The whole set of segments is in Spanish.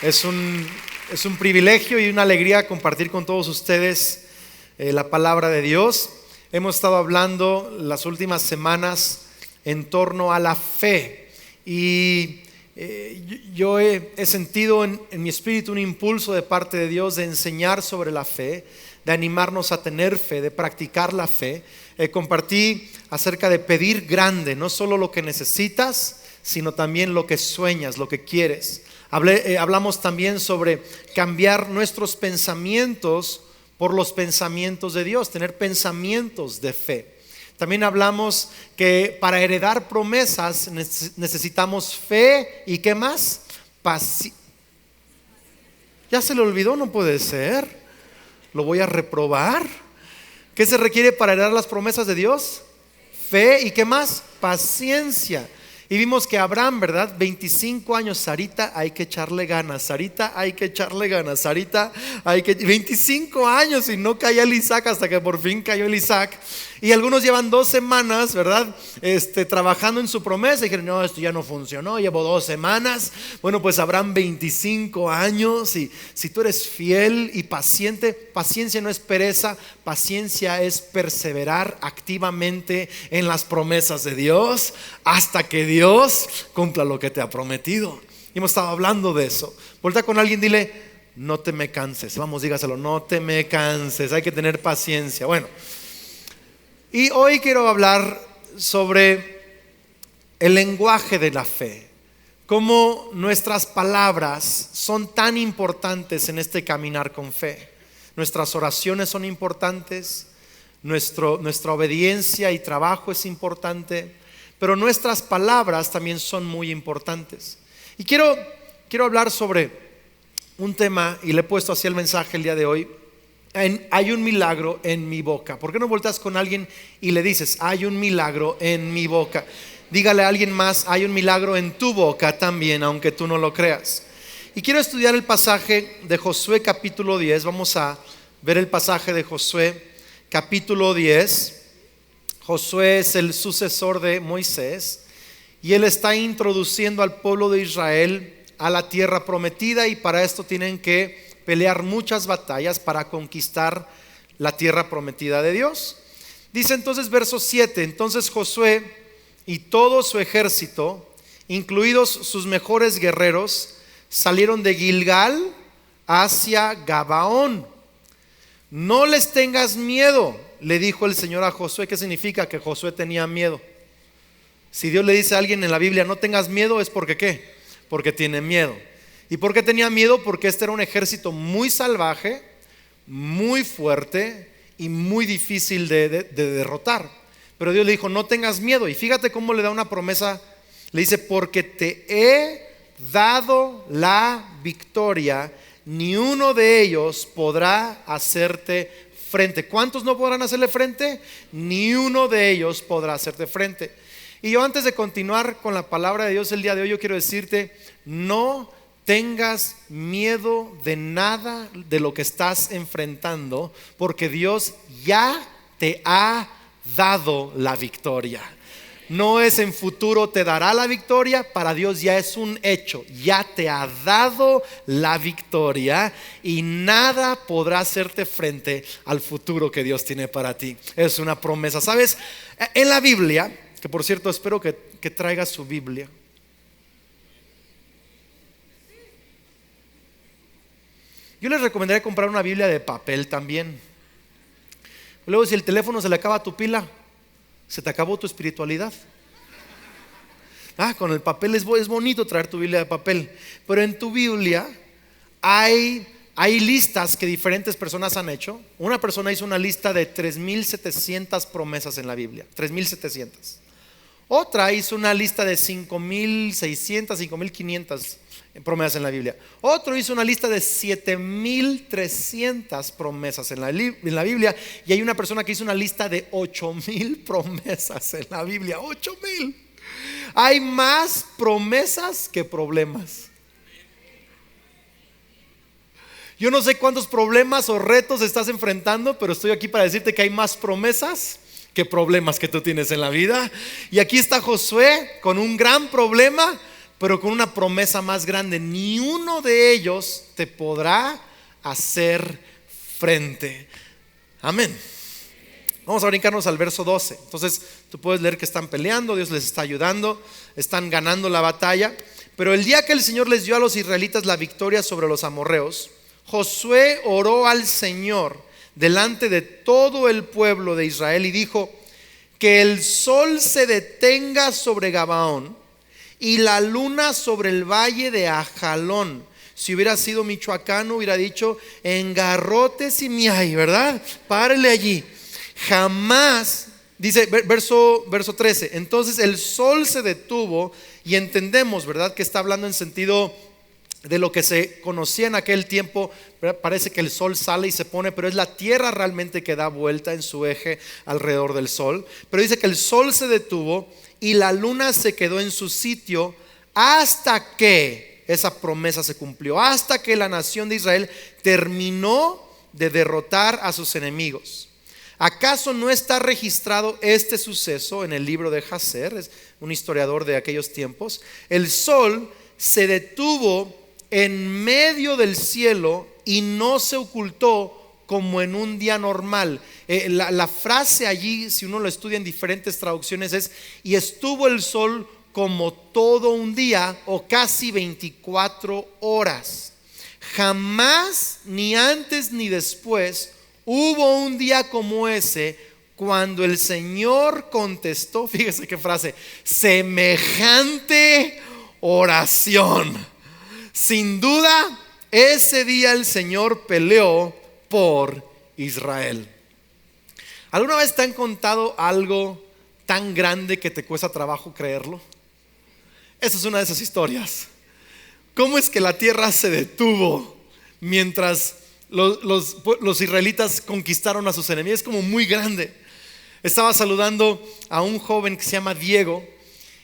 Es un privilegio y una alegría compartir con todos ustedes la palabra de Dios. Hemos estado hablando las últimas semanas en torno a la fe y yo he sentido en mi espíritu un impulso de parte de Dios de enseñar sobre la fe, de animarnos a tener fe, de practicar la fe. Compartí acerca de pedir grande, no solo lo que necesitas, sino también lo que sueñas, lo que quieres. Hablamos también sobre cambiar nuestros pensamientos por los pensamientos de Dios, tener pensamientos de fe. También hablamos que para heredar promesas necesitamos fe y ¿qué más? ¿Ya se le olvidó? No puede ser. ¿Lo voy a reprobar? ¿Qué se requiere para heredar las promesas de Dios? Fe y ¿qué más? Paciencia. Y vimos que Abraham, ¿verdad? 25 años, Sarita, hay que echarle ganas, Sarita, hay que echarle ganas, Sarita, 25 años y no caía el Isaac hasta que por fin cayó el Isaac. Y algunos llevan 2 semanas, ¿verdad? Trabajando en su promesa y dijeron, no, esto ya no funcionó, llevo 2 semanas. Bueno, pues habrán 25 años y si tú eres fiel y paciente, paciencia no es pereza, paciencia es perseverar activamente en las promesas de Dios hasta que Dios cumpla lo que te ha prometido. Y hemos estado hablando de eso. Voltea con alguien, dile, no te me canses. Vamos, dígaselo, no te me canses, hay que tener paciencia. Bueno, y hoy quiero hablar sobre el lenguaje de la fe, cómo nuestras palabras son tan importantes en este caminar con fe. Nuestras oraciones son importantes, nuestra obediencia y trabajo es importante, pero nuestras palabras también son muy importantes. Y quiero hablar sobre un tema, y le he puesto así el mensaje el día de hoy. Hay un milagro en mi boca. ¿Por qué no volteas con alguien y le dices, hay un milagro en mi boca? Dígale a alguien más, hay un milagro en tu boca también, aunque tú no lo creas. Y quiero estudiar el pasaje de Josué capítulo 10. Vamos a ver el pasaje de Josué capítulo 10. Josué es el sucesor de Moisés y él está introduciendo al pueblo de Israel a la tierra prometida, y para esto tienen que pelear muchas batallas para conquistar la tierra prometida de Dios. Dice entonces verso 7, entonces Josué y todo su ejército, incluidos sus mejores guerreros, salieron de Gilgal hacia Gabaón. No les tengas miedo, le dijo el Señor a Josué. ¿Qué significa? Que Josué tenía miedo. Si Dios le dice a alguien en la Biblia, no tengas miedo, es porque ¿qué? Porque tiene miedo. ¿Y por qué tenía miedo? Porque este era un ejército muy salvaje, muy fuerte y muy difícil de derrotar. Pero Dios le dijo, no tengas miedo. Y fíjate cómo le da una promesa. Le dice, porque te he dado la victoria, ni uno de ellos podrá hacerte frente. ¿Cuántos no podrán hacerle frente? Ni uno de ellos podrá hacerte frente. Y yo, antes de continuar con la palabra de Dios el día de hoy, yo quiero decirte, no tengas miedo de nada de lo que estás enfrentando, porque Dios ya te ha dado la victoria. No es en futuro te dará la victoria, para Dios ya es un hecho, ya te ha dado la victoria y nada podrá hacerte frente al futuro que Dios tiene para ti. Es una promesa. ¿Sabes? En la Biblia, que por cierto espero que traiga su Biblia. Yo les recomendaría comprar una Biblia de papel también. Luego, si el teléfono se le acaba tu pila, se te acabó tu espiritualidad. Con el papel es bonito traer tu Biblia de papel, pero en tu Biblia hay listas que diferentes personas han hecho. Una persona hizo una lista de 3,700 promesas en la Biblia, 3,700. Otra hizo una lista de 5,600, 5,500 promesas en la Biblia. Otro hizo una lista de 7,300 promesas en la Biblia. Y hay una persona que hizo una lista de 8,000 promesas en la Biblia. 8,000. Hay más promesas que problemas. Yo no sé cuántos problemas o retos estás enfrentando, pero estoy aquí para decirte que hay más promesas que problemas que tú tienes en la vida. Y aquí está Josué con un gran problema, pero con una promesa más grande: ni uno de ellos te podrá hacer frente. Amén. Vamos a brincarnos al verso 12. Entonces tú puedes leer que están peleando, Dios les está ayudando, están ganando la batalla. Pero el día que el Señor les dio a los israelitas la victoria sobre los amorreos, Josué oró al Señor delante de todo el pueblo de Israel y dijo: que el sol se detenga sobre Gabaón y la luna sobre el valle de Ajalón. Si hubiera sido michoacano, hubiera dicho: en Garrotes y Miay, ¿verdad? Párele allí. Jamás, dice verso 13, entonces el sol se detuvo, y entendemos, ¿verdad?, que está hablando en sentido de lo que se conocía en aquel tiempo. Parece que el sol sale y se pone, pero es la tierra realmente que da vuelta en su eje alrededor del sol. Pero dice que el sol se detuvo y la luna se quedó en su sitio hasta que esa promesa se cumplió, hasta que la nación de Israel terminó de derrotar a sus enemigos. ¿Acaso no está registrado este suceso en el libro de Jaser? Es un historiador de aquellos tiempos. El sol se detuvo en medio del cielo y no se ocultó como en un día normal. La frase allí, si uno lo estudia en diferentes traducciones, es: y estuvo el sol como todo un día, o casi 24 horas. Jamás, ni antes ni después, hubo un día como ese, cuando el Señor contestó, fíjese qué frase, semejante oración. Sin duda, ese día el Señor peleó por Israel. ¿Alguna vez te han contado algo tan grande que te cuesta trabajo creerlo? Esa es una de esas historias. ¿Cómo es que la tierra se detuvo mientras los israelitas conquistaron a sus enemigos? Es como muy grande. Estaba saludando a un joven que se llama Diego,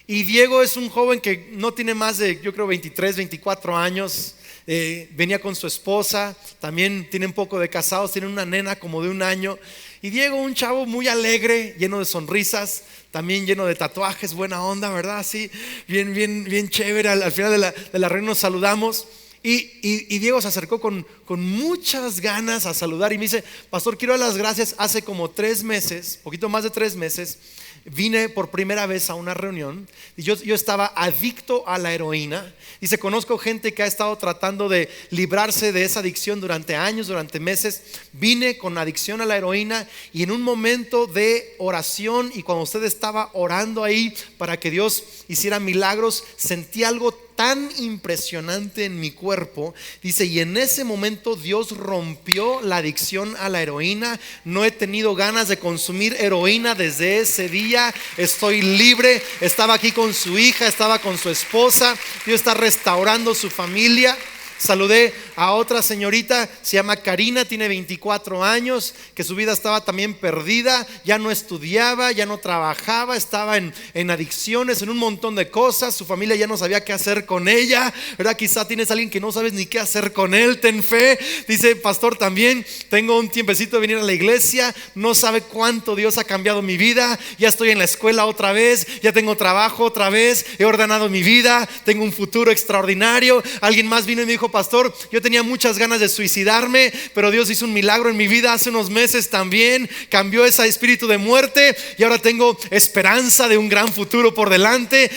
y Diego es un joven que no tiene más de, yo creo, 23, 24 años. Venía con su esposa, también tienen poco de casados, tienen una nena como de 1 año. Y Diego, un chavo muy alegre, lleno de sonrisas, también lleno de tatuajes, buena onda, ¿verdad? Así, bien chévere. Al final de la reunión nos saludamos. Y Diego se acercó con muchas ganas a saludar y me dice: pastor, quiero dar las gracias. Hace como 3 meses, poquito más de 3 meses, vine por primera vez a una reunión y yo estaba adicto a la heroína. Dice: conozco gente que ha estado tratando de librarse de esa adicción durante años, durante meses. Vine con adicción a la heroína, y en un momento de oración, y cuando usted estaba orando ahí para que Dios hiciera milagros, sentí algo tan impresionante en mi cuerpo. Dice: y en ese momento Dios rompió la adicción a la heroína. No he tenido ganas de consumir heroína desde ese día. Estoy libre. Estaba aquí con su hija, estaba con su esposa. Dios está restaurando su familia. Saludé a otra señorita, se llama Karina, tiene 24 años, que su vida estaba también perdida. Ya no estudiaba, ya no trabajaba, estaba en adicciones, en un montón de cosas. Su familia ya no sabía qué hacer con ella, ¿verdad? Quizá tienes a alguien que no sabes ni qué hacer con él. Ten fe. Dice: pastor, también tengo un tiempecito de venir a la iglesia. No sabe cuánto Dios ha cambiado mi vida. Ya estoy en la escuela otra vez, ya tengo trabajo otra vez, he ordenado mi vida, tengo un futuro extraordinario. Alguien más vino y me dijo: pastor, yo tenía muchas ganas de suicidarme, pero Dios hizo un milagro en mi vida hace unos meses también. Cambió ese espíritu de muerte y ahora tengo esperanza de un gran futuro por delante.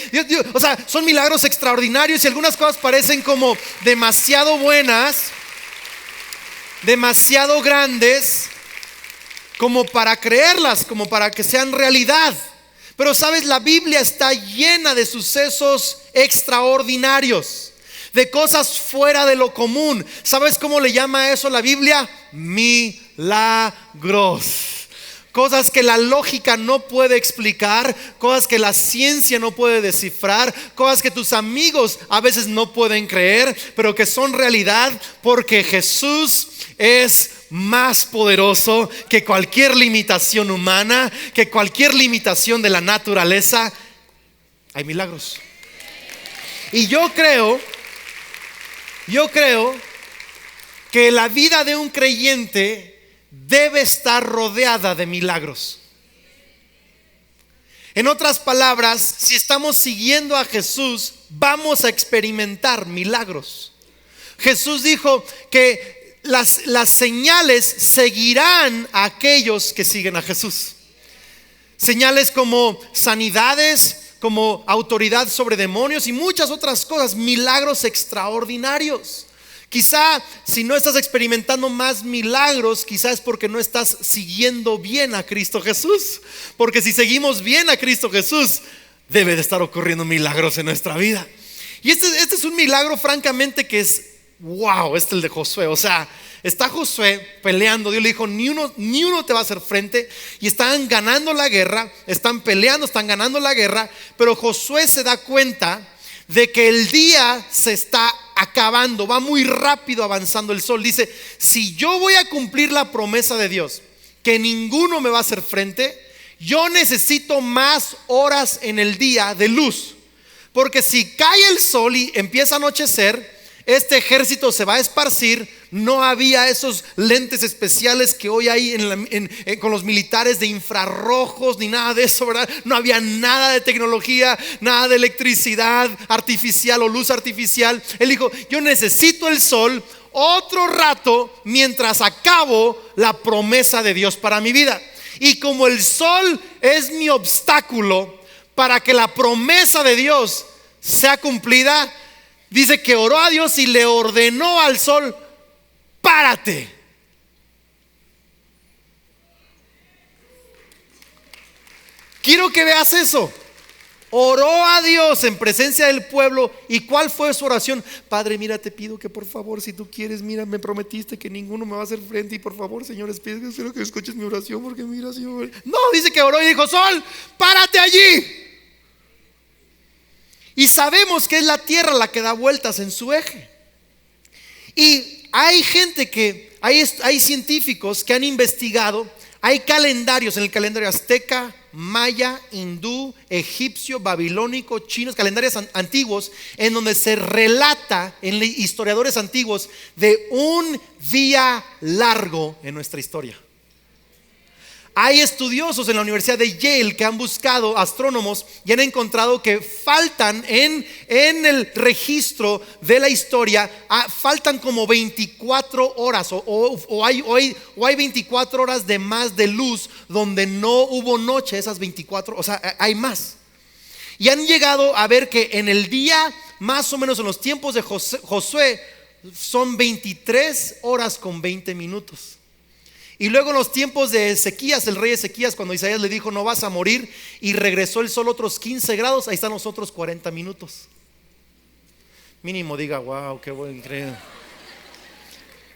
O sea, son milagros extraordinarios, y algunas cosas parecen como demasiado buenas, demasiado grandes como para creerlas, como para que sean realidad. Pero sabes, la Biblia está llena de sucesos extraordinarios, de cosas fuera de lo común. ¿Sabes cómo le llama eso la Biblia? Milagros. Cosas que la lógica no puede explicar, cosas que la ciencia no puede descifrar, cosas que tus amigos a veces no pueden creer, pero que son realidad porque Jesús es más poderoso que cualquier limitación humana, que cualquier limitación de la naturaleza. Hay milagros. Y yo creo que la vida de un creyente debe estar rodeada de milagros. En otras palabras, si estamos siguiendo a Jesús, vamos a experimentar milagros. Jesús dijo que las señales seguirán a aquellos que siguen a Jesús. Señales como sanidades, como autoridad sobre demonios y muchas otras cosas, milagros extraordinarios. Quizá si no estás experimentando más milagros, quizá es porque no estás siguiendo bien a Cristo Jesús. Porque si seguimos bien a Cristo Jesús, debe de estar ocurriendo milagros en nuestra vida. Y este es un milagro francamente que es wow, este es el de Josué. O sea, está Josué peleando. Dios le dijo, ni uno te va a hacer frente. Y están ganando la guerra, están peleando, están ganando la guerra. Pero Josué se da cuenta de que el día se está acabando, va muy rápido avanzando el sol. Dice, si yo voy a cumplir la promesa de Dios, que ninguno me va a hacer frente, yo necesito más horas en el día de luz. Porque si cae el sol y empieza a anochecer, este ejército se va a esparcir. No había esos lentes especiales que hoy hay con los militares de infrarrojos, ni nada de eso, ¿verdad? No había nada de tecnología, nada de electricidad artificial o luz artificial. Él dijo, yo necesito el sol otro rato mientras acabo la promesa de Dios para mi vida. Y como el sol es mi obstáculo para que la promesa de Dios sea cumplida, dice que oró a Dios y le ordenó al sol, párate. Quiero que veas eso. Oró a Dios en presencia del pueblo. ¿Y cuál fue su oración? Padre, mira, te pido que por favor, si tú quieres, mira, me prometiste que ninguno me va a hacer frente. Y por favor, Señor, espero que escuches mi oración, porque mira, Señor. No, dice que oró y dijo, sol, párate allí. Y sabemos que es la tierra la que da vueltas en su eje. Y hay gente hay científicos que han investigado. Hay calendarios, en el calendario azteca, maya, hindú, egipcio, babilónico, chinos, calendarios antiguos, en donde se relata en historiadores antiguos de un día largo en nuestra historia. Hay estudiosos en la Universidad de Yale que han buscado, astrónomos, y han encontrado que faltan en el registro de la historia, faltan como 24 horas o hay 24 horas de más de luz donde no hubo noche, esas 24, o sea, hay más. Y han llegado a ver que en el día, más o menos en los tiempos de Josué, son 23 horas con 20 minutos. Y luego en los tiempos de Ezequías, el rey Ezequías, cuando Isaías le dijo no vas a morir, y regresó el sol otros 15 grados, ahí están los otros 40 minutos. Mínimo diga, wow, qué buen increíble.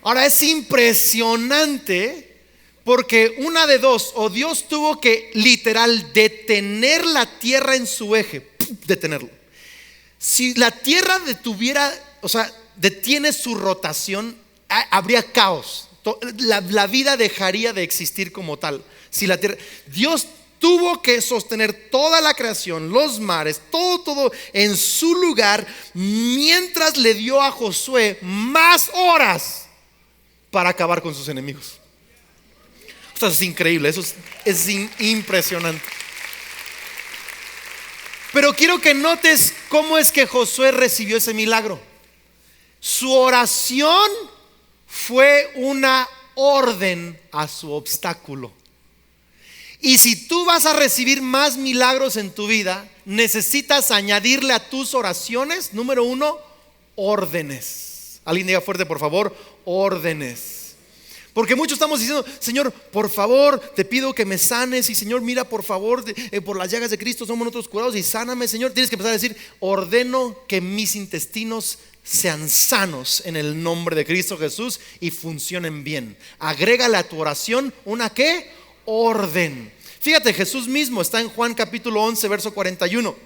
Ahora es impresionante, porque una de dos, o Dios tuvo que literal detener la tierra en su eje, detenerlo. Si la tierra detiene su rotación, habría caos. La vida dejaría de existir como tal. Si la tierra, Dios tuvo que sostener toda la creación, los mares, todo en su lugar, mientras le dio a Josué más horas para acabar con sus enemigos. Esto es increíble, es impresionante. Pero quiero que notes cómo es que Josué recibió ese milagro. Su oración fue una orden a su obstáculo. Y si tú vas a recibir más milagros en tu vida, necesitas añadirle a tus oraciones, número 1, órdenes. Alguien diga fuerte, por favor, órdenes. Porque muchos estamos diciendo, Señor, por favor, te pido que me sanes. Y Señor, mira, por favor, por las llagas de Cristo somos nosotros curados. Y sáname, Señor. Tienes que empezar a decir, ordeno que mis intestinos sean sanos en el nombre de Cristo Jesús y funcionen bien. Agrégale a tu oración una ¿qué? Orden. Fíjate, Jesús mismo está en Juan capítulo 11 verso 41.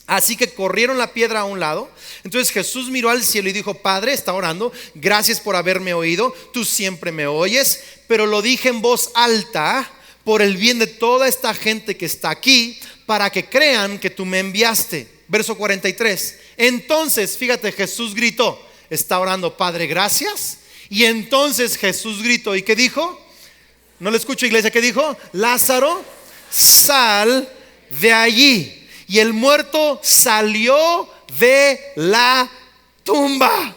Así que corrieron la piedra a un lado. Entonces Jesús miró al cielo y dijo, Padre, está orando, gracias por haberme oído, tú siempre me oyes, pero lo dije en voz alta por el bien de toda esta gente que está aquí, para que crean que tú me enviaste. Verso 43. Entonces, fíjate, Jesús gritó, está orando, Padre, gracias. Y entonces Jesús gritó, ¿y qué dijo? No le escucho, iglesia, ¿qué dijo? Lázaro, sal de allí y el muerto salió de la tumba.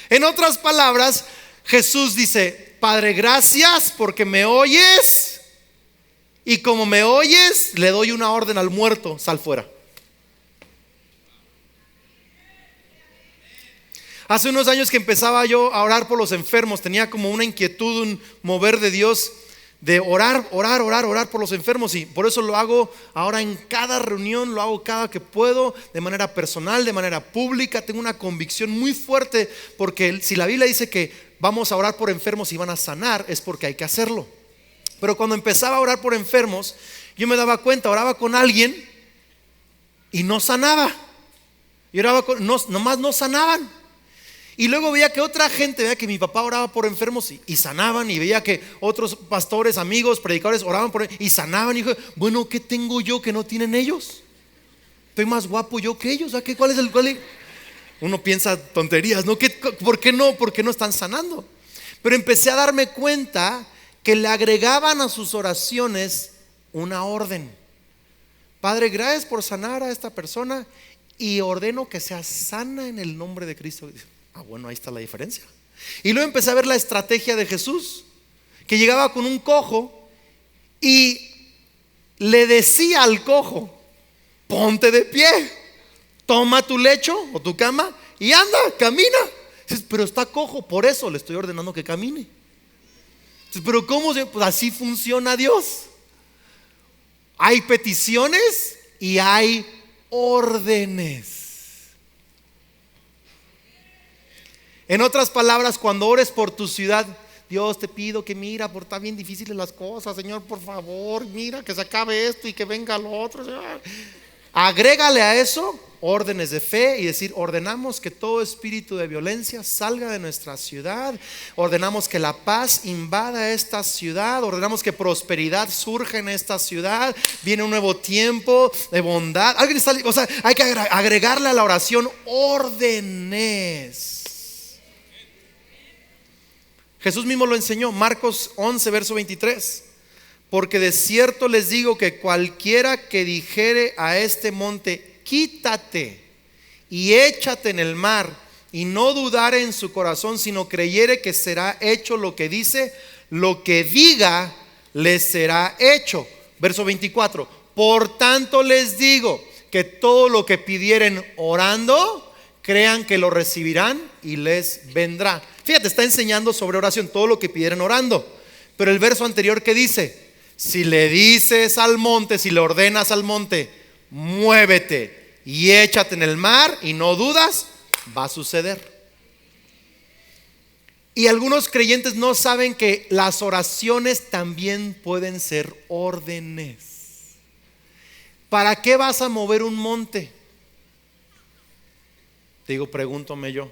En otras palabras, Jesús dice: Padre, gracias porque me oyes, y como me oyes, le doy una orden al muerto: sal fuera. Hace unos años que empezaba yo a orar por los enfermos, tenía como una inquietud, un mover de Dios, de orar por los enfermos, y por eso lo hago ahora en cada reunión, lo hago cada que puedo, de manera personal, de manera pública. Tengo una convicción muy fuerte, porque si la Biblia dice que vamos a orar por enfermos y van a sanar, es porque hay que hacerlo. Pero cuando empezaba a orar por enfermos, yo me daba cuenta, oraba con alguien y no sanaba, y oraba con, nomás no sanaban. Y luego veía que otra gente, veía que mi papá oraba por enfermos y sanaban, y veía que otros pastores, amigos, predicadores oraban por y sanaban. Y dije: bueno, ¿qué tengo yo que no tienen ellos? Estoy más guapo yo que ellos. ¿Cuál es el cuál? Uno piensa tonterías, ¿no? ¿Por qué no? ¿Por qué no están sanando? Pero empecé a darme cuenta que le agregaban a sus oraciones una orden. Padre, gracias por sanar a esta persona, y ordeno que sea sana en el nombre de Cristo. Bueno, ahí está la diferencia. Y luego empecé a ver la estrategia de Jesús, que llegaba con un cojo y le decía al cojo: ponte de pie, toma tu lecho o tu cama y anda, camina. Dices: pero está cojo, por eso le estoy ordenando que camine. Dices: pero ¿cómo? Pues así funciona Dios. Hay peticiones y hay órdenes. En otras palabras, cuando ores por tu ciudad: Dios, te pido que mira, por tan bien difíciles las cosas, Señor, por favor, mira que se acabe esto y que venga lo otro, Señor. Agrégale a eso órdenes de fe y decir: ordenamos que todo espíritu de violencia salga de nuestra ciudad, ordenamos que la paz invada esta ciudad, ordenamos que prosperidad surja en esta ciudad, viene un nuevo tiempo de bondad. Alguien está, o sea, hay que agregarle a la oración órdenes. Jesús mismo lo enseñó, Marcos 11, verso 23. Porque de cierto les digo que cualquiera que dijere a este monte: quítate y échate en el mar, y no dudare en su corazón, sino creyere que será hecho lo que dice, lo que diga le será hecho. Verso 24. Por tanto les digo que todo lo que pidieren orando, crean que lo recibirán y les vendrá. Fíjate, está enseñando sobre oración, todo lo que pidieran orando. Pero el verso anterior, ¿qué dice? Si le dices al monte, si le ordenas al monte: muévete y échate en el mar, y no dudas, va a suceder. Y algunos creyentes no saben que las oraciones también pueden ser órdenes. ¿Para qué vas a mover un monte? Te digo, pregúntame yo.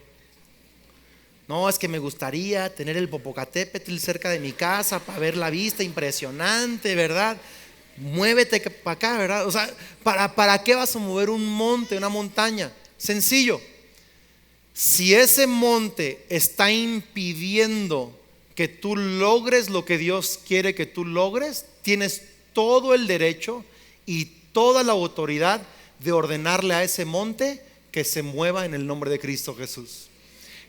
No, es que me gustaría tener el Popocatépetl cerca de mi casa para ver la vista impresionante, ¿verdad? Muévete para acá, ¿verdad? O sea, ¿para qué vas a mover un monte, una montaña? Sencillo. Si ese monte está impidiendo que tú logres lo que Dios quiere que tú logres, tienes todo el derecho y toda la autoridad de ordenarle a ese monte que se mueva en el nombre de Cristo Jesús.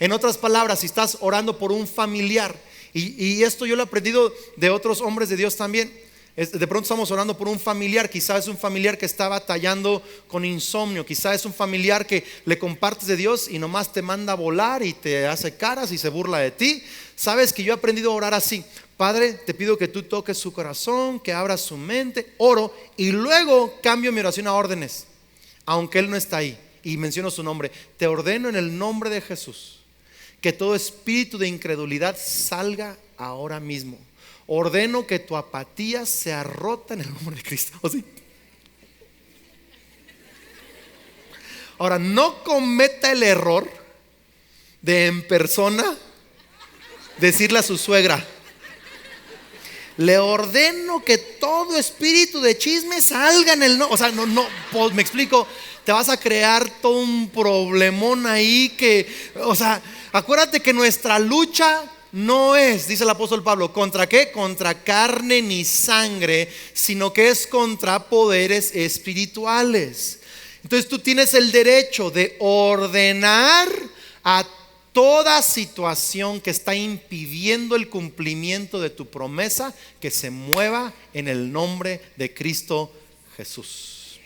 En otras palabras, si estás orando por un familiar, y esto yo lo he aprendido de otros hombres de Dios también. De pronto estamos orando por un familiar, quizás es un familiar que está batallando con insomnio, quizás es un familiar que le compartes de Dios y nomás te manda a volar y te hace caras y se burla de ti. Sabes que yo he aprendido a orar así: Padre, te pido que tú toques su corazón, que abras su mente, oro, y luego cambio mi oración a órdenes, aunque él no está ahí, y menciono su nombre. Te ordeno en el nombre de Jesús que todo espíritu de incredulidad salga ahora mismo. Ordeno que tu apatía sea rota en el nombre de Cristo. ¿Sí? Ahora, no cometa el error de en persona decirle a su suegra: le ordeno que todo espíritu de chisme salga en el nombre. O sea, no, pues me explico. Te vas a crear todo un problemón ahí que, o sea, acuérdate que nuestra lucha no es, dice el apóstol Pablo, ¿contra qué? Contra carne ni sangre, sino que es contra poderes espirituales. Entonces tú tienes el derecho de ordenar a toda situación que está impidiendo el cumplimiento de tu promesa, que se mueva en el nombre de Cristo Jesús.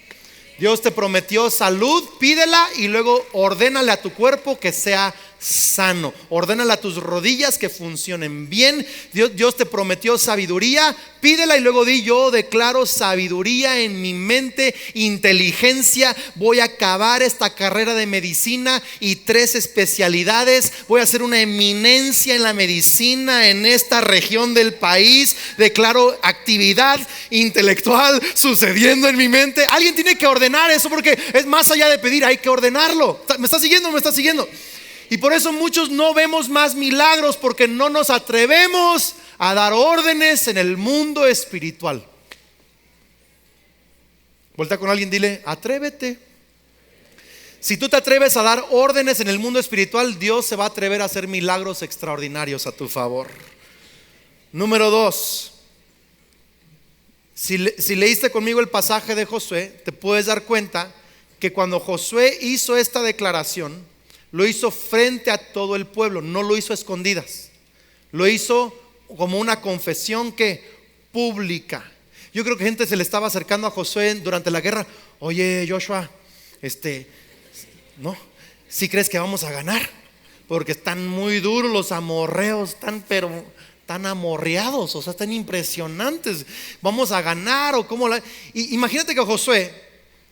Dios te prometió salud, pídela y luego ordénale a tu cuerpo que sea sano. Ordénale a tus rodillas que funcionen bien. Dios te prometió sabiduría, pídela y luego di: yo declaro sabiduría en mi mente, inteligencia. Voy a acabar esta carrera de medicina y 3 especialidades. Voy a ser una eminencia en la medicina en esta región del país. Declaro actividad intelectual sucediendo en mi mente. Alguien tiene que ordenar eso, porque es más allá de pedir, hay que ordenarlo. ¿Me está siguiendo? ¿Me está siguiendo? Y por eso muchos no vemos más milagros, porque no nos atrevemos a dar órdenes en el mundo espiritual. Voltea con alguien, dile: atrévete. Si tú te atreves a dar órdenes en el mundo espiritual, Dios se va a atrever a hacer milagros extraordinarios a tu favor. Número 2. Si leíste conmigo el pasaje de Josué, te puedes dar cuenta que cuando Josué hizo esta declaración, lo hizo frente a todo el pueblo, no lo hizo a escondidas. Lo hizo como una confesión que pública. Yo creo que gente se le estaba acercando a Josué durante la guerra. Oye, Joshua, ¿no? ¿Sí crees que vamos a ganar? Porque están muy duros los amorreos, tan amorreados, o sea, están impresionantes. ¿Vamos a ganar o cómo? Imagínate que Josué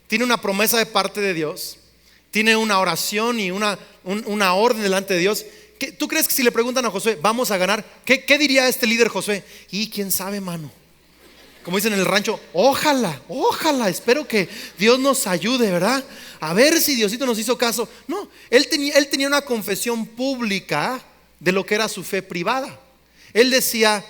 tiene una promesa de parte de Dios, tiene una oración y una orden delante de Dios. ¿Tú crees que si le preguntan a Josué, vamos a ganar, qué diría este líder Josué? Y quién sabe, mano. Como dicen en el rancho, ojalá, espero que Dios nos ayude, ¿verdad? A ver si Diosito nos hizo caso. No, él tenía una confesión pública de lo que era su fe privada. Él decía: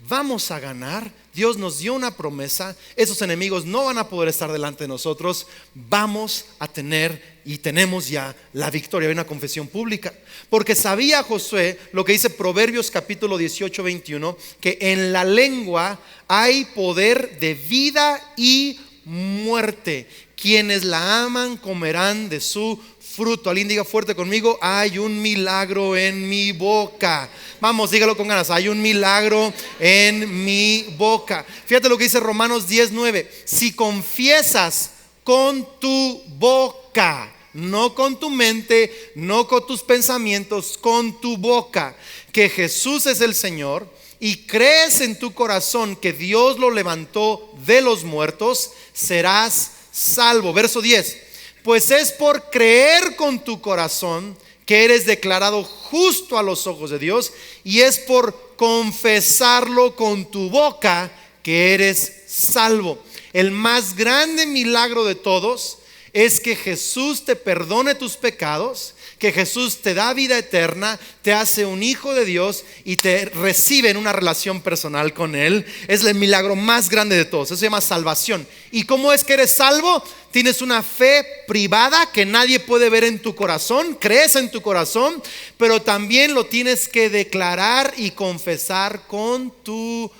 vamos a ganar, Dios nos dio una promesa, esos enemigos no van a poder estar delante de nosotros, vamos a tener y tenemos ya la victoria. Hay una confesión pública, porque sabía Josué lo que dice Proverbios capítulo 18-21, que en la lengua hay poder de vida y muerte. Quienes la aman comerán de su fruto. Alguien diga fuerte conmigo: hay un milagro en mi boca. Vamos, dígalo con ganas: hay un milagro en mi boca. Fíjate lo que dice Romanos 10:9. Si confiesas con tu boca, no con tu mente, no con tus pensamientos, con tu boca, que Jesús es el Señor, y crees en tu corazón que Dios lo levantó de los muertos, serás salvo. Verso 10. Pues es por creer con tu corazón que eres declarado justo a los ojos de Dios, y es por confesarlo con tu boca que eres salvo. El más grande milagro de todos es que Jesús te perdone tus pecados, que Jesús te da vida eterna, te hace un hijo de Dios y te recibe en una relación personal con Él. Es el milagro más grande de todos. Eso se llama salvación. ¿Y cómo es que eres salvo? Tienes una fe privada que nadie puede ver en tu corazón, crees en tu corazón, pero también lo tienes que declarar y confesar con tu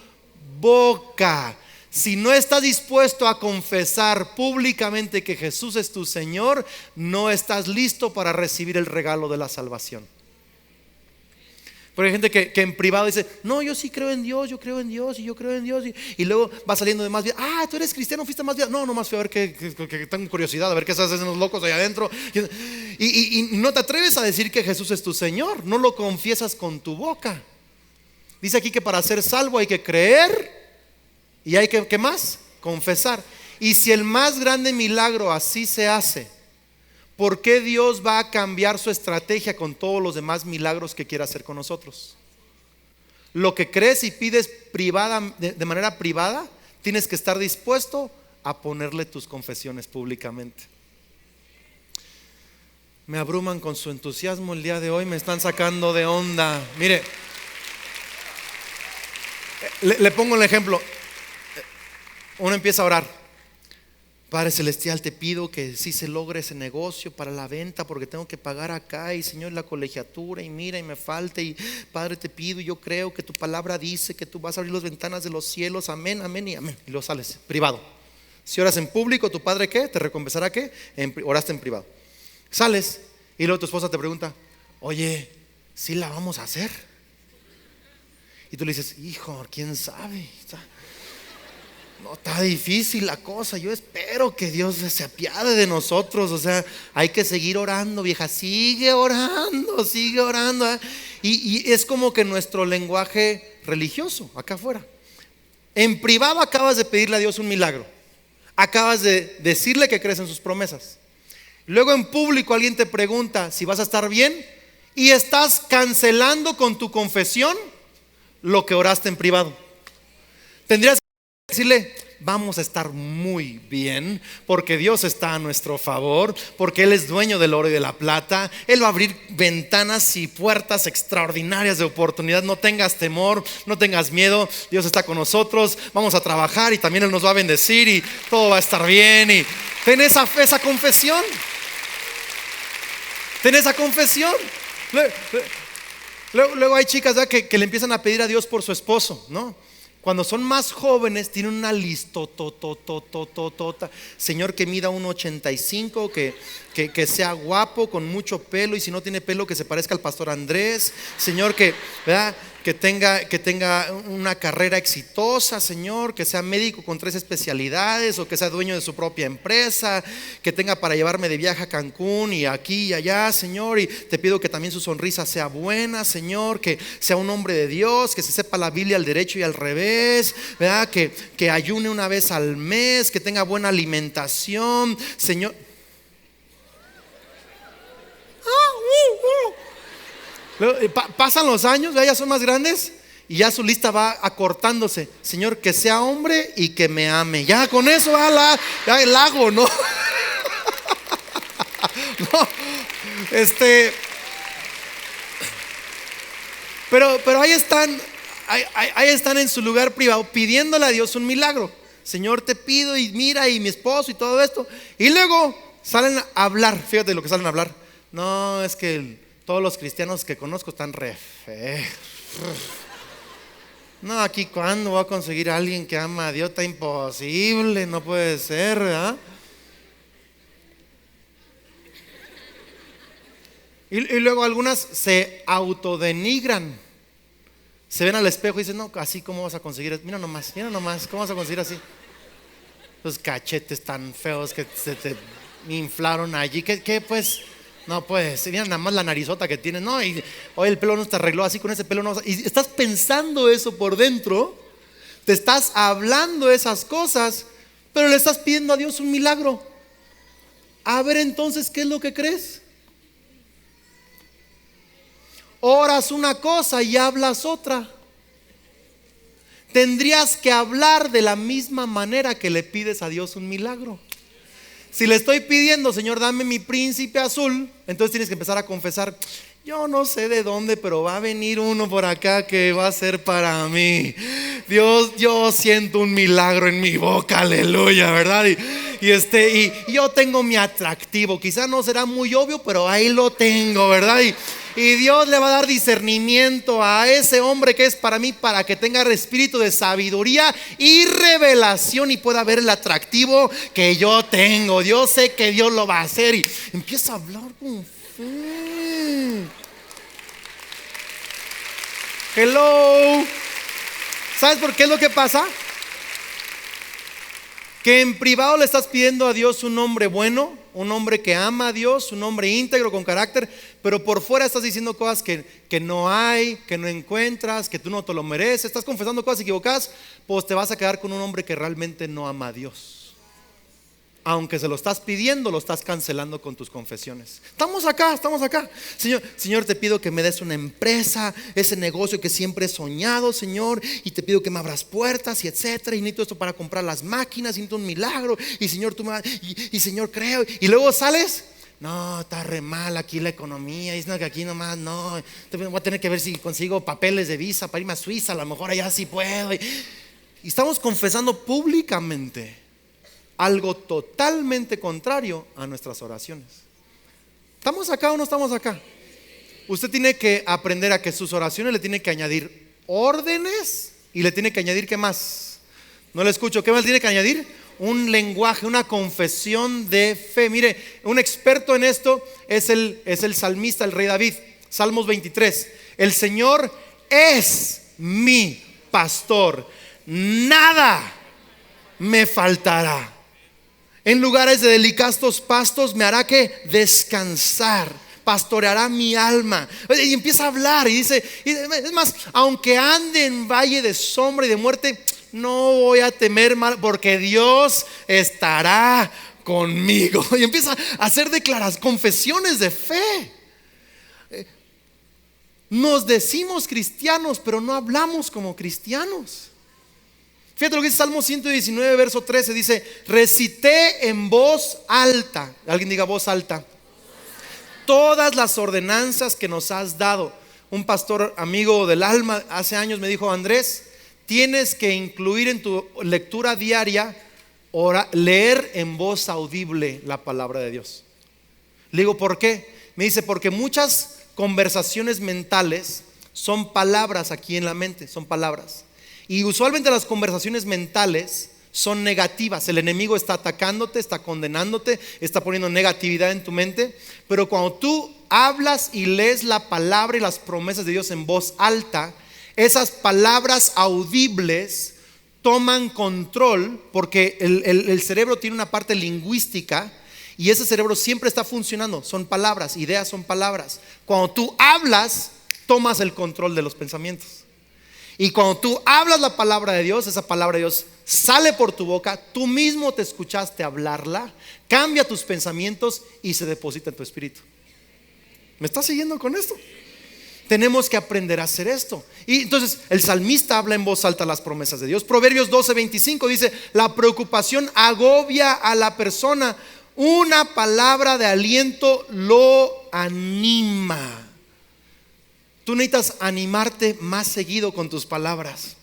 boca. Si no estás dispuesto a confesar públicamente que Jesús es tu Señor, no estás listo para recibir el regalo de la salvación. Porque hay gente que en privado dice: no, yo sí creo en Dios, yo creo en Dios y yo creo en Dios, y luego va saliendo de más vida. Ah, tú eres cristiano, fuiste más vida. No, nomás fui a ver que tengo curiosidad, a ver qué se hacen los locos allá adentro. Y no te atreves a decir que Jesús es tu Señor, no lo confiesas con tu boca. Dice aquí que para ser salvo hay que creer y hay que, ¿qué más? Confesar. Y si el más grande milagro así se hace, ¿por qué Dios va a cambiar su estrategia con todos los demás milagros que quiere hacer con nosotros? Lo que crees y pides de manera privada, tienes que estar dispuesto a ponerle tus confesiones públicamente. Me abruman con su entusiasmo el día de hoy, me están sacando de onda. Mire, le pongo un ejemplo. Uno empieza a orar: Padre Celestial, te pido que sí se logre ese negocio para la venta, porque tengo que pagar acá, y Señor, la colegiatura, y mira, y me falta, y Padre, te pido, y yo creo que tu palabra dice que tú vas a abrir las ventanas de los cielos, amén, amén y amén. Y luego sales, privado. Si oras en público, ¿tu Padre qué? ¿Te recompensará qué? Oraste en privado. Sales, y luego tu esposa te pregunta, oye, ¿sí la vamos a hacer? Y tú le dices, hijo, ¿quién sabe? No, está difícil la cosa. Yo espero que Dios se apiade de nosotros. O sea, hay que seguir orando, vieja. Sigue orando, sigue orando. Y es como que nuestro lenguaje religioso acá afuera. En privado acabas de pedirle a Dios un milagro. Acabas de decirle que crees en sus promesas. Luego en público alguien te pregunta si vas a estar bien, y estás cancelando con tu confesión lo que oraste en privado. Tendrías que decirle, vamos a estar muy bien, porque Dios está a nuestro favor, porque Él es dueño del oro y de la plata. Él va a abrir ventanas y puertas extraordinarias de oportunidad. No tengas temor, no tengas miedo. Dios está con nosotros, vamos a trabajar, y también Él nos va a bendecir, y todo va a estar bien. Y ten esa confesión. Ten esa confesión. Luego hay chicas, ¿verdad?, que le empiezan a pedir a Dios por su esposo, ¿no? Cuando son más jóvenes tienen una listotototototota. Señor, que mida 1.85, que sea guapo, con mucho pelo, y si no tiene pelo, que se parezca al pastor Andrés. Señor, ¿verdad?, que tenga una carrera exitosa. Señor, que sea médico con 3 especialidades, o que sea dueño de su propia empresa, que tenga para llevarme de viaje a Cancún y aquí y allá. Señor, y te pido que también su sonrisa sea buena. Señor, que sea un hombre de Dios, que se sepa la Biblia al derecho y al revés, ¿verdad? Que ayune una vez al mes, que tenga buena alimentación. Señor, pasan los años, ya son más grandes, y ya su lista va acortándose. Señor, que sea hombre y que me ame. Ya con eso ya el lago, ¿no? No, pero ahí están en su lugar privado pidiéndole a Dios un milagro. Señor, te pido, y mira, y mi esposo y todo esto. Y luego salen a hablar. Fíjate lo que salen a hablar. No, es que todos los cristianos que conozco están re feos. No, aquí cuándo voy a conseguir a alguien que ama a Dios, está imposible, no puede ser, ¿verdad? Y luego algunas se autodenigran. Se ven al espejo y dicen, no, así cómo vas a conseguir, mira nomás, ¿cómo vas a conseguir así? Los cachetes tan feos que se te inflaron allí, que pues, no puedes, mira nada más la narizota que tienes, no, y hoy el pelo no te arregló así, con ese pelo no, y estás pensando eso por dentro, te estás hablando esas cosas, pero le estás pidiendo a Dios un milagro. A ver, entonces, ¿qué es lo que crees? Oras una cosa y hablas otra. Tendrías que hablar de la misma manera que le pides a Dios un milagro. Si le estoy pidiendo, Señor, dame mi príncipe azul, entonces tienes que empezar a confesar, yo no sé de dónde, pero va a venir uno por acá que va a ser para mí. Dios, yo siento un milagro en mi boca, aleluya, ¿verdad? Y yo tengo mi atractivo, quizá no será muy obvio, pero ahí lo tengo, ¿verdad? Y Dios le va a dar discernimiento a ese hombre que es para mí, para que tenga espíritu de sabiduría y revelación y pueda ver el atractivo que yo tengo. Yo sé que Dios lo va a hacer, y empieza a hablar con fe. Hello. ¿Sabes por qué es lo que pasa? Que en privado le estás pidiendo a Dios un hombre bueno, un hombre que ama a Dios, un hombre íntegro con carácter, pero por fuera estás diciendo cosas que no hay, que no encuentras, que tú no te lo mereces, estás confesando cosas equivocadas, pues te vas a quedar con un hombre que realmente no ama a Dios. Aunque se lo estás pidiendo, lo estás cancelando con tus confesiones. Estamos acá. Señor, te pido que me des una empresa, ese negocio que siempre he soñado, Señor, y te pido que me abras puertas y etcétera, y necesito esto para comprar las máquinas, y necesito un milagro, y Señor, y Señor, creo. Y luego sales, no, está re mal aquí la economía, y que aquí nomás no, voy a tener que ver si consigo papeles de visa para irme a Suiza, a lo mejor allá sí puedo. Y estamos confesando públicamente. algo totalmente contrario a nuestras oraciones. ¿Estamos acá o no estamos acá? Usted tiene que aprender a que sus oraciones le tiene que añadir órdenes y le tiene que añadir, ¿qué más? No le escucho. ¿Qué más tiene que añadir? Un lenguaje, una confesión de fe. Mire, un experto en esto es el salmista, el rey David. Salmos 23. El Señor es mi pastor, nada me faltará. En lugares de delicados pastos me hará que descansar, pastoreará mi alma. Y empieza a hablar y dice, es más, aunque ande en valle de sombra y de muerte, no voy a temer mal, porque Dios estará conmigo. Y empieza a hacer confesiones de fe. Nos decimos cristianos, pero no hablamos como cristianos. Fíjate lo que dice Salmo 119, verso 13. Dice, recité en voz alta. Alguien diga voz alta. Todas las ordenanzas que nos has dado. Un pastor amigo del alma hace años me dijo, Andrés, tienes que incluir en tu lectura diaria, leer en voz audible la palabra de Dios. Le digo, ¿por qué? Me dice, porque muchas conversaciones mentales son palabras aquí en la mente, son palabras. Y usualmente las conversaciones mentales son negativas. El enemigo está atacándote, está condenándote, está poniendo negatividad en tu mente. Pero cuando tú hablas y lees la palabra y las promesas de Dios en voz alta, esas palabras audibles toman control, porque el cerebro tiene una parte lingüística y ese cerebro siempre está funcionando. Son palabras, ideas son palabras. Cuando tú hablas, tomas el control de los pensamientos. Y cuando tú hablas la palabra de Dios, esa palabra de Dios sale por tu boca, tú mismo te escuchaste hablarla, cambia tus pensamientos y se deposita en tu espíritu. ¿Me estás siguiendo con esto? Tenemos que aprender a hacer esto. Y entonces el salmista habla en voz alta las promesas de Dios. Proverbios 12:25 dice, la preocupación agobia a la persona, una palabra de aliento lo anima. Tú necesitas animarte más seguido con tus palabras.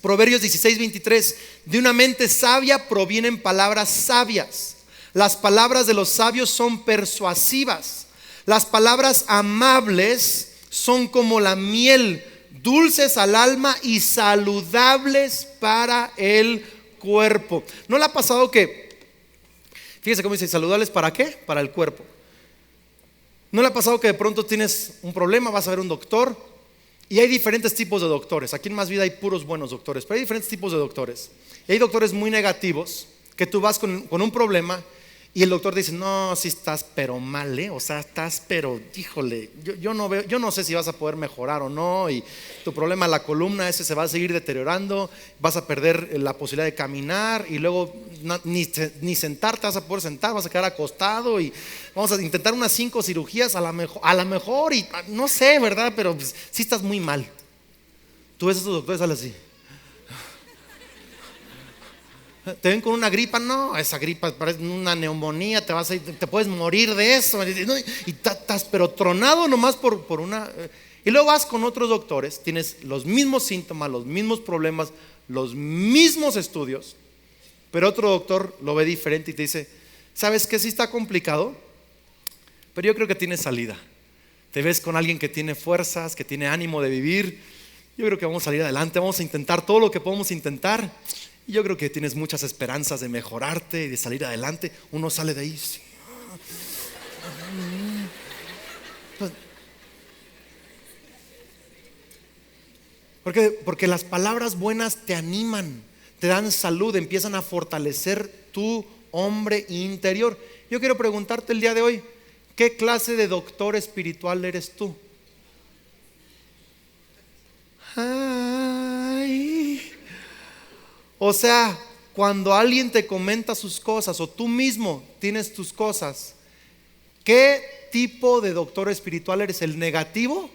Proverbios 16:23, de una mente sabia provienen palabras sabias. Las palabras de los sabios son persuasivas. Las palabras amables son como la miel, dulces al alma y saludables para el cuerpo. ¿No le ha pasado que, fíjese cómo dice, saludables para qué? Para el cuerpo. ¿No le ha pasado que de pronto tienes un problema, vas a ver un doctor? Y hay diferentes tipos de doctores. Aquí en Más Vida hay puros buenos doctores, pero hay diferentes tipos de doctores. Y hay doctores muy negativos, que tú vas con un problema y el doctor dice, no, si estás pero mal, o sea, estás pero, híjole, yo no sé si vas a poder mejorar o no, y tu problema, la columna ese se va a seguir deteriorando, vas a perder la posibilidad de caminar y luego ni sentarte vas a poder sentar, vas a quedar acostado y vamos a intentar unas 5 cirugías a la mejor y no sé, ¿verdad? Pero pues, sí estás muy mal. Tú ves a esos doctores, salen así. Te ven con una gripa, no, esa gripa parece una neumonía, te puedes morir de eso, y estás pero tronado nomás por una. Y luego vas con otros doctores, tienes los mismos síntomas, los mismos problemas, los mismos estudios, pero otro doctor lo ve diferente y te dice, ¿sabes qué? Sí está complicado, pero yo creo que tiene salida. Te ves con alguien que tiene fuerzas, que tiene ánimo de vivir. Yo creo que vamos a salir adelante, vamos a intentar todo lo que podemos intentar. Y yo creo que tienes muchas esperanzas de mejorarte y de salir adelante. Uno sale de ahí, sí. Porque las palabras buenas te animan, te dan salud, empiezan a fortalecer tu hombre interior. Yo quiero preguntarte el día de hoy, ¿qué clase de doctor espiritual eres tú? O sea, cuando alguien te comenta sus cosas o tú mismo tienes tus cosas, ¿qué tipo de doctor espiritual eres? ¿El negativo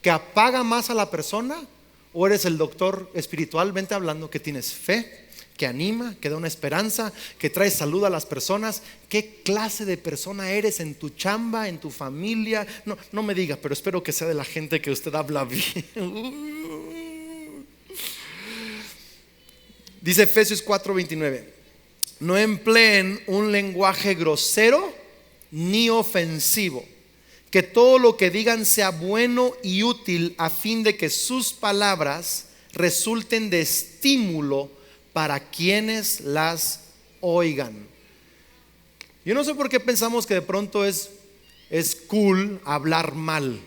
que apaga más a la persona? ¿O eres el doctor espiritualmente hablando que tienes fe, que anima, que da una esperanza, que trae salud a las personas? ¿Qué clase de persona eres en tu chamba, en tu familia? No me diga, pero espero que sea de la gente que usted habla bien. Dice Efesios 4:29, no empleen un lenguaje grosero ni ofensivo. Que todo lo que digan sea bueno y útil a fin de que sus palabras resulten de estímulo para quienes las oigan. Yo no sé por qué pensamos que de pronto es cool hablar mal.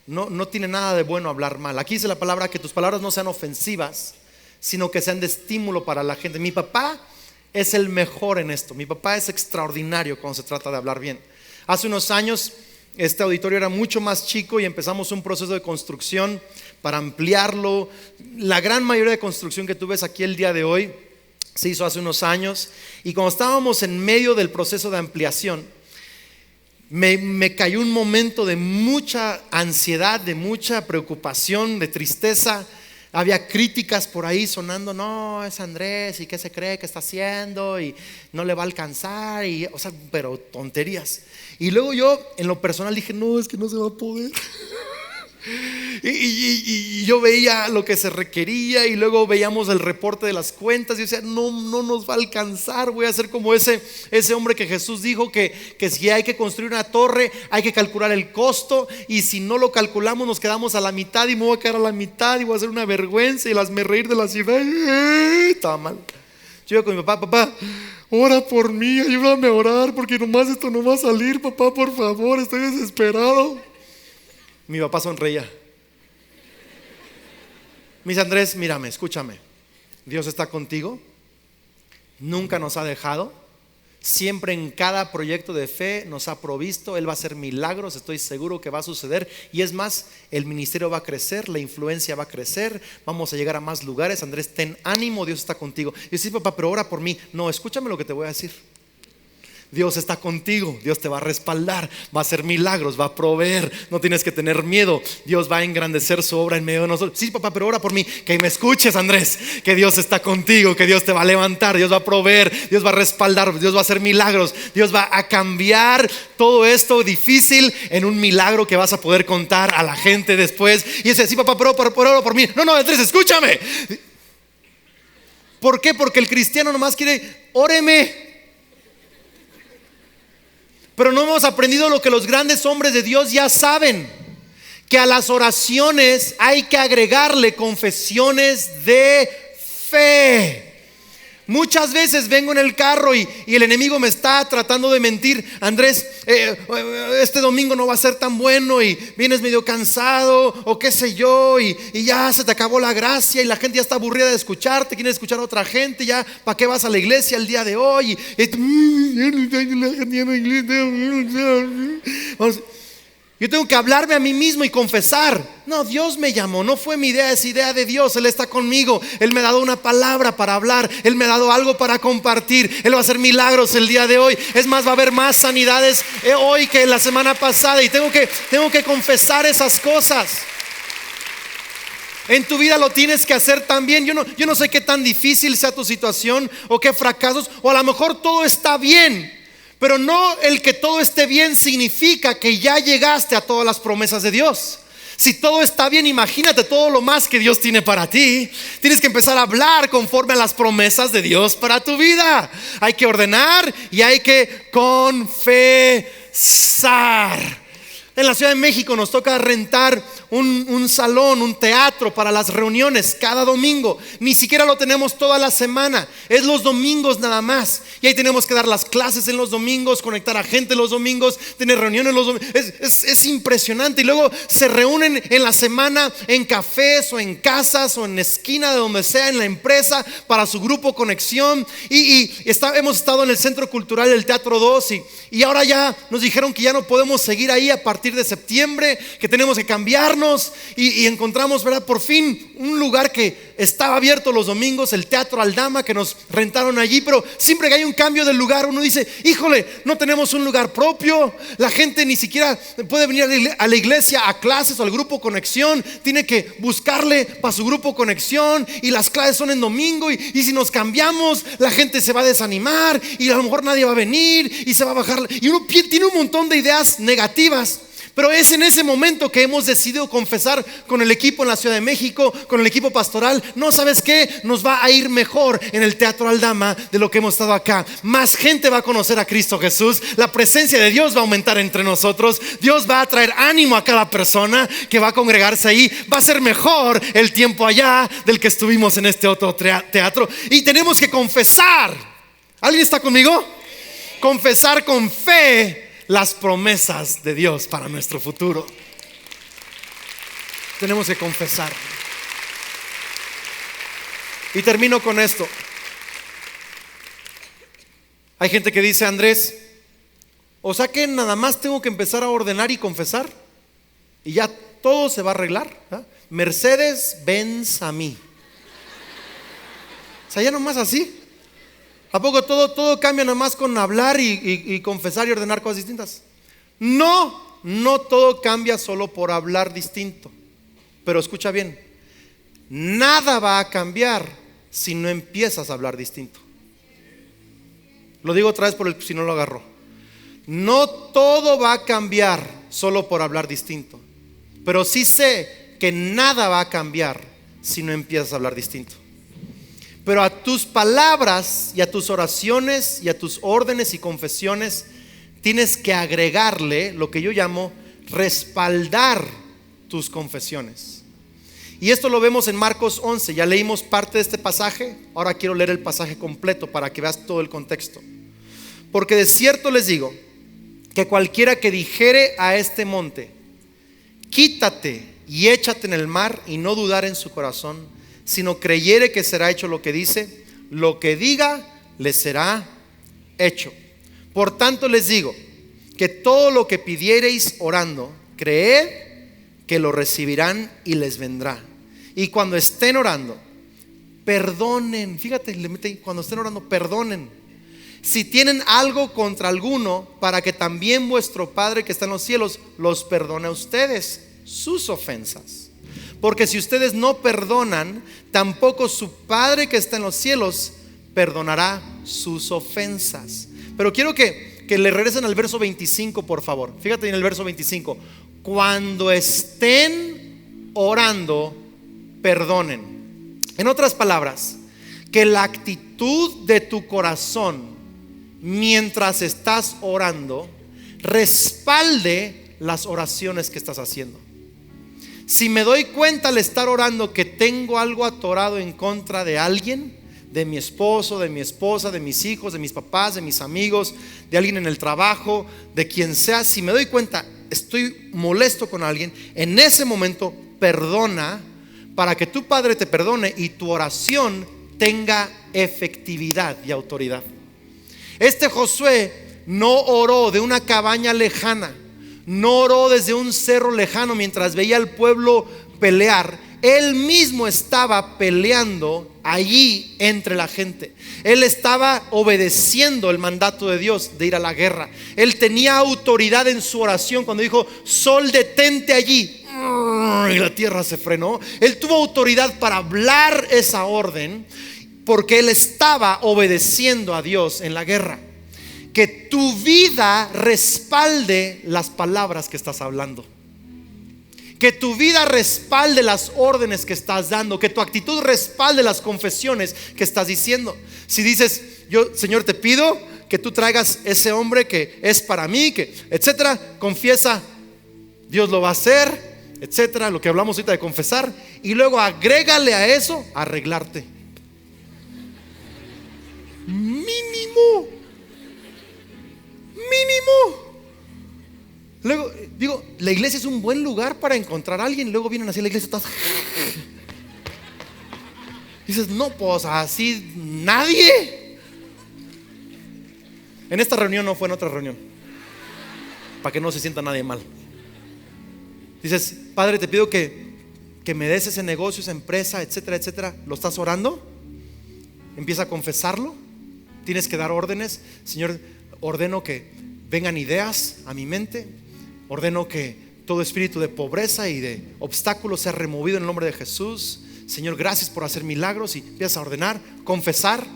No tiene nada de bueno hablar mal. Aquí dice la palabra que tus palabras no sean ofensivas, sino que sean de estímulo para la gente. Mi papá es el mejor en esto. Mi papá es extraordinario cuando se trata de hablar bien. Hace unos años este auditorio era mucho más chico y empezamos un proceso de construcción para ampliarlo. La gran mayoría de construcción que tú ves aquí el día de hoy se hizo hace unos años. Y cuando estábamos en medio del proceso de ampliación, me cayó un momento de mucha ansiedad, de mucha preocupación, de tristeza. Había críticas por ahí sonando: no, es Andrés, y qué se cree que está haciendo, y no le va a alcanzar, pero tonterías. Y luego yo en lo personal dije: no, es que no se va a poder. Y yo veía lo que se requería, y luego veíamos el reporte de las cuentas, y yo decía: no nos va a alcanzar. Voy a ser como ese hombre que Jesús dijo que si hay que construir una torre, hay que calcular el costo, y si no lo calculamos nos quedamos a la mitad, y me voy a quedar a la mitad y voy a hacer una vergüenza y hazme reír de la ciudad. Estaba mal. Yo iba con mi papá: ora por mí, ayúdame a orar, porque nomás esto no va a salir, papá, por favor, estoy desesperado. Mi papá sonreía. Me dice: Andrés, mírame, escúchame. Dios está contigo. Nunca nos ha dejado. Siempre en cada proyecto de fe nos ha provisto. Él va a hacer milagros, estoy seguro que va a suceder. Y es más, el ministerio va a crecer, la influencia va a crecer, vamos a llegar a más lugares. Andrés, ten ánimo, Dios está contigo. Y yo: sí, papá, pero ora por mí. No, escúchame lo que te voy a decir. Dios está contigo, Dios te va a respaldar, va a hacer milagros, va a proveer, no tienes que tener miedo. Dios va a engrandecer su obra en medio de nosotros. Sí, papá, pero ora por mí. Que me escuches, Andrés, que Dios está contigo, que Dios te va a levantar, Dios va a proveer, Dios va a respaldar, Dios va a hacer milagros, Dios va a cambiar todo esto difícil en un milagro que vas a poder contar a la gente después. Y dice: sí, papá, pero ora por mí. No, Andrés, escúchame. ¿Por qué? Porque el cristiano nomás quiere: óreme. Pero no hemos aprendido lo que los grandes hombres de Dios ya saben: que a las oraciones hay que agregarle confesiones de fe. Muchas veces vengo en el carro y el enemigo me está tratando de mentir: Andrés, este domingo no va a ser tan bueno, y vienes medio cansado, o qué sé yo, y ya se te acabó la gracia, y la gente ya está aburrida de escucharte, quiere escuchar a otra gente, ya ¿para qué vas a la iglesia el día de hoy? Yo tengo que hablarme a mí mismo y confesar: no, Dios me llamó, no fue mi idea, es idea de Dios. Él está conmigo, Él me ha dado una palabra para hablar, Él me ha dado algo para compartir, Él va a hacer milagros el día de hoy. Es más, va a haber más sanidades hoy que la semana pasada, y tengo que confesar esas cosas. En tu vida lo tienes que hacer también. Yo no sé qué tan difícil sea tu situación, o qué fracasos, o a lo mejor todo está bien. Pero no el que todo esté bien significa que ya llegaste a todas las promesas de Dios. Si todo está bien, imagínate todo lo más que Dios tiene para ti. Tienes que empezar a hablar conforme a las promesas de Dios para tu vida. Hay que ordenar y hay que confesar. En la Ciudad de México nos toca rentar un salón, un teatro para las reuniones cada domingo. Ni siquiera lo tenemos toda la semana, es los domingos nada más. Y ahí tenemos que dar las clases en los domingos, conectar a gente los domingos, tener reuniones los domingos. Es impresionante. Y luego se reúnen en la semana en cafés o en casas o en la esquina de donde sea, en la empresa, para su grupo Conexión. Hemos estado en el Centro Cultural del Teatro 2 y ahora ya nos dijeron que ya no podemos seguir ahí a partir de septiembre, que tenemos que cambiarnos, y encontramos, ¿verdad?, por fin un lugar que estaba abierto los domingos, el Teatro Aldama, que nos rentaron allí. Pero siempre que hay un cambio del lugar, uno dice: híjole, no tenemos un lugar propio, la gente ni siquiera puede venir a la iglesia a clases o al grupo Conexión, tiene que buscarle para su grupo Conexión, y las clases son en domingo, y si nos cambiamos la gente se va a desanimar, y a lo mejor nadie va a venir y se va a bajar, y uno tiene un montón de ideas negativas. Pero es en ese momento que hemos decidido confesar con el equipo en la Ciudad de México, con el equipo pastoral. No, ¿sabes qué? Nos va a ir mejor en el Teatro Aldama de lo que hemos estado acá. Más gente va a conocer a Cristo Jesús. La presencia de Dios va a aumentar entre nosotros. Dios va a traer ánimo a cada persona que va a congregarse ahí. Va a ser mejor el tiempo allá del que estuvimos en este otro teatro. Y tenemos que confesar. ¿Alguien está conmigo? Confesar con fe las promesas de Dios para nuestro futuro. Tenemos que confesar. Y termino con esto. Hay gente que dice: Andrés, o sea que nada más tengo que empezar a ordenar y confesar y ya todo se va a arreglar, ¿eh? Mercedes Benz a mí. O sea, ya nomás así. ¿A poco todo cambia nomás con hablar y confesar y ordenar cosas distintas? No todo cambia solo por hablar distinto. Pero escucha bien, nada va a cambiar si no empiezas a hablar distinto. Lo digo otra vez si no lo agarró. No todo va a cambiar solo por hablar distinto. Pero sí sé que nada va a cambiar si no empiezas a hablar distinto. Pero a tus palabras y a tus oraciones y a tus órdenes y confesiones tienes que agregarle lo que yo llamo respaldar tus confesiones. Y esto lo vemos en Marcos 11. Ya leímos parte de este pasaje. Ahora quiero leer el pasaje completo para que veas todo el contexto. Porque de cierto les digo que cualquiera que dijere a este monte: quítate y échate en el mar, y no dudar en su corazón, sino creyere que será hecho lo que dice, lo que diga le será hecho. Por tanto les digo que todo lo que pidiereis orando, creed que lo recibirán y les vendrá. Y cuando estén orando, perdonen. Fíjate, le mete ahí, cuando estén orando, perdonen si tienen algo contra alguno, para que también vuestro Padre que está en los cielos los perdone a ustedes sus ofensas. Porque si ustedes no perdonan, tampoco su Padre que está en los cielos perdonará sus ofensas. Pero quiero que le regresen al verso 25, por favor. Fíjate en el verso 25. Cuando estén orando, perdonen. En otras palabras, que la actitud de tu corazón mientras estás orando respalde las oraciones que estás haciendo. Si me doy cuenta al estar orando que tengo algo atorado en contra de alguien, de mi esposo, de mi esposa, de mis hijos, de mis papás, de mis amigos, de alguien en el trabajo, de quien sea, si me doy cuenta estoy molesto con alguien, en ese momento perdona, para que tu Padre te perdone y tu oración tenga efectividad y autoridad. Este Josué no oró de una cabaña lejana, no oró desde un cerro lejano mientras veía al pueblo pelear. Él mismo estaba peleando allí entre la gente. Él estaba obedeciendo el mandato de Dios de ir a la guerra. Él tenía autoridad en su oración cuando dijo: sol, detente allí, y la tierra se frenó. Él tuvo autoridad para hablar esa orden porque él estaba obedeciendo a Dios en la guerra. Que tu vida respalde las palabras que estás hablando. Que tu vida respalde las órdenes que estás dando. Que tu actitud respalde las confesiones que estás diciendo. Si dices: yo, Señor, te pido que tú traigas ese hombre que es para mí, que etcétera, confiesa, Dios lo va a hacer, etcétera, lo que hablamos ahorita de confesar. Y luego agrégale a eso, arreglarte. Mínimo. Luego digo, la iglesia es un buen lugar para encontrar a alguien. Luego vienen así a la iglesia, estás... dices: no, pues así nadie. En esta reunión no fue, en otra reunión, para que no se sienta nadie mal. Dices: Padre, te pido que me des ese negocio, esa empresa, etcétera, etcétera. ¿Lo estás orando? Empieza a confesarlo. Tienes que dar órdenes. Señor, ordeno que vengan ideas a mi mente. Ordeno que todo espíritu de pobreza y de obstáculos sea removido en el nombre de Jesús. Señor, gracias por hacer milagros. Y empiezas a ordenar, confesar.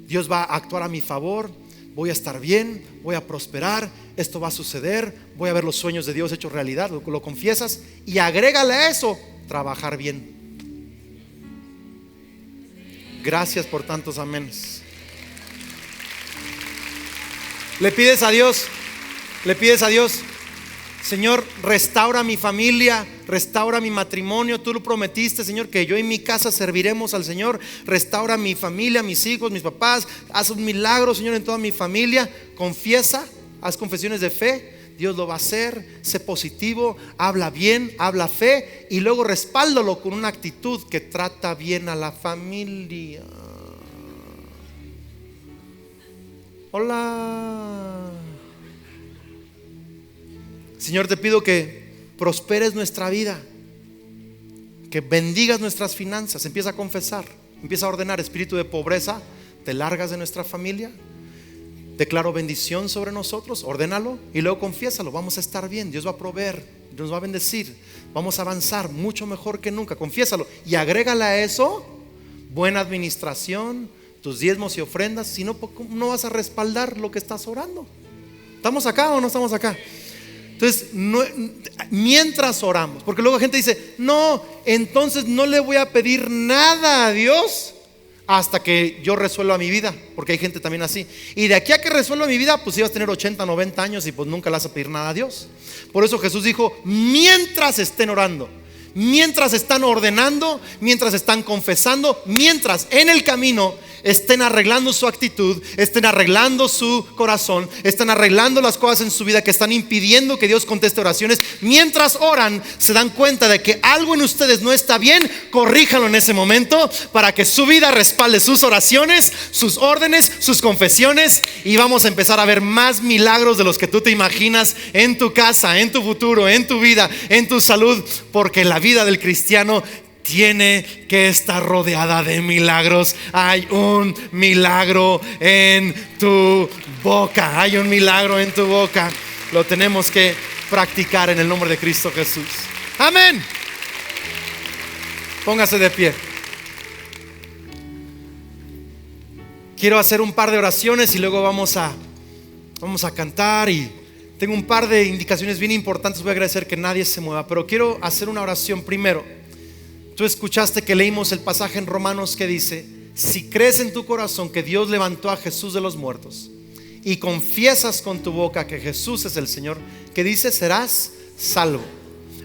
Dios va a actuar a mi favor. voy a estar bien, voy a prosperar, esto va a suceder, voy a ver los sueños de Dios hechos realidad. Lo confiesas y agrégale a eso, trabajar bien. Gracias por tantos amenes. Le pides a Dios, Señor, restaura mi familia, restaura mi matrimonio. Tú lo prometiste, Señor, que yo y mi casa serviremos al Señor. Restaura mi familia, mis hijos, mis papás. Haz un milagro, Señor, en toda mi familia. Confiesa, haz confesiones de fe. Dios lo va a hacer. Sé positivo, habla bien, habla fe, y luego respáldalo con una actitud que trata bien a la familia. Hola. Señor, te pido que prosperes nuestra vida, que bendigas nuestras finanzas. Empieza a confesar, empieza a ordenar. Espíritu de pobreza, te largas de nuestra familia. Declaro bendición sobre nosotros, ordénalo y luego confiésalo. Vamos a estar bien, Dios va a proveer, nos va a bendecir, vamos a avanzar mucho mejor que nunca. Confiésalo y agrégale a eso buena administración, tus diezmos y ofrendas. Si no, no vas a respaldar lo que estás orando. ¿Estamos acá o no estamos acá? Entonces, mientras oramos, porque luego la gente dice, no, entonces no le voy a pedir nada a Dios hasta que yo resuelva mi vida, porque hay gente también así. Y de aquí a que resuelva mi vida, pues ibas a tener 80, 90 años y pues nunca le vas a pedir nada a Dios. Por eso Jesús dijo, mientras estén orando, mientras están ordenando, mientras están confesando, mientras en el camino estén arreglando su actitud, estén arreglando su corazón, estén arreglando las cosas en su vida que están impidiendo que Dios conteste oraciones. Mientras oran, se dan cuenta de que algo en ustedes no está bien, corríjanlo en ese momento para que su vida respalde sus oraciones, sus órdenes, sus confesiones, y vamos a empezar a ver más milagros de los que tú te imaginas en tu casa, en tu futuro, en tu vida, en tu salud, porque la vida del cristiano tiene que estar rodeada de milagros. Hay un milagro en tu boca. Hay un milagro en tu boca. Lo tenemos que practicar en el nombre de Cristo Jesús. Amén. Póngase de pie. Quiero hacer un par de oraciones y luego vamos a cantar, y tengo un par de indicaciones bien importantes. Voy a agradecer que nadie se mueva, pero quiero hacer una oración primero. Tú escuchaste que leímos el pasaje en Romanos que dice: si crees en tu corazón que Dios levantó a Jesús de los muertos y confiesas con tu boca que Jesús es el Señor, que dice, serás salvo.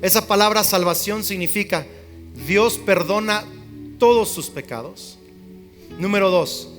Esa palabra salvación significa Dios perdona todos tus pecados. Número 2,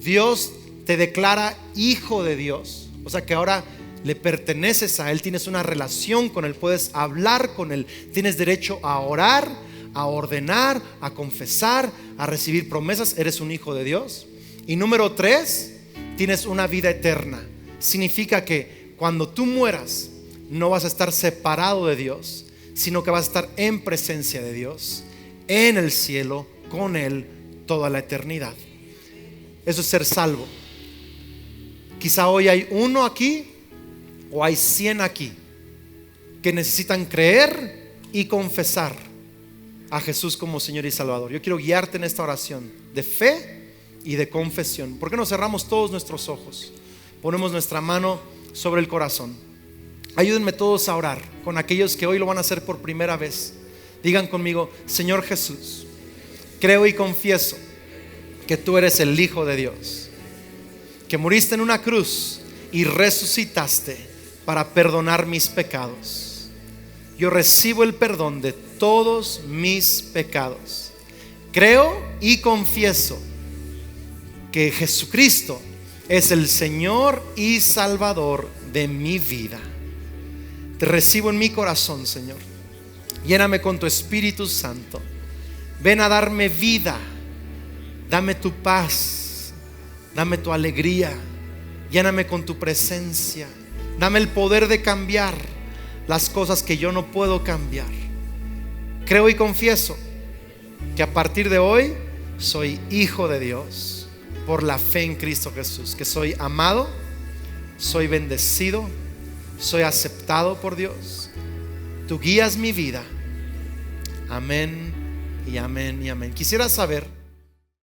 Dios te declara hijo de Dios, o sea que ahora le perteneces a Él, tienes una relación con Él, puedes hablar con Él, tienes derecho a orar, a ordenar, a confesar, a recibir promesas. Eres un hijo de Dios. Y número 3, tienes una vida eterna. Significa que cuando tú mueras, no vas a estar separado de Dios, sino que vas a estar en presencia de Dios, en el cielo, con Él toda la eternidad. Eso es ser salvo. Quizá hoy hay uno aquí o hay 100 aquí que necesitan creer y confesar a Jesús como Señor y Salvador. Yo quiero guiarte en esta oración de fe y de confesión. ¿Por qué no cerramos todos nuestros ojos? Ponemos nuestra mano sobre el corazón. Ayúdenme todos a orar con aquellos que hoy lo van a hacer por primera vez. Digan conmigo: Señor Jesús, creo y confieso que tú eres el Hijo de Dios, que moriste en una cruz y resucitaste para perdonar mis pecados. Yo recibo el perdón de todos mis pecados. Creo y confieso que Jesucristo es el Señor y Salvador de mi vida. Te recibo en mi corazón, Señor. Lléname con tu Espíritu Santo. Ven a darme vida. Dame tu paz. Dame tu alegría. Lléname con tu presencia. Dame el poder de cambiar las cosas que yo no puedo cambiar. Creo y confieso que a partir de hoy soy hijo de Dios por la fe en Cristo Jesús, que soy amado, soy bendecido, soy aceptado por Dios. Tú guías mi vida. Amén y amén y amén. Quisiera saber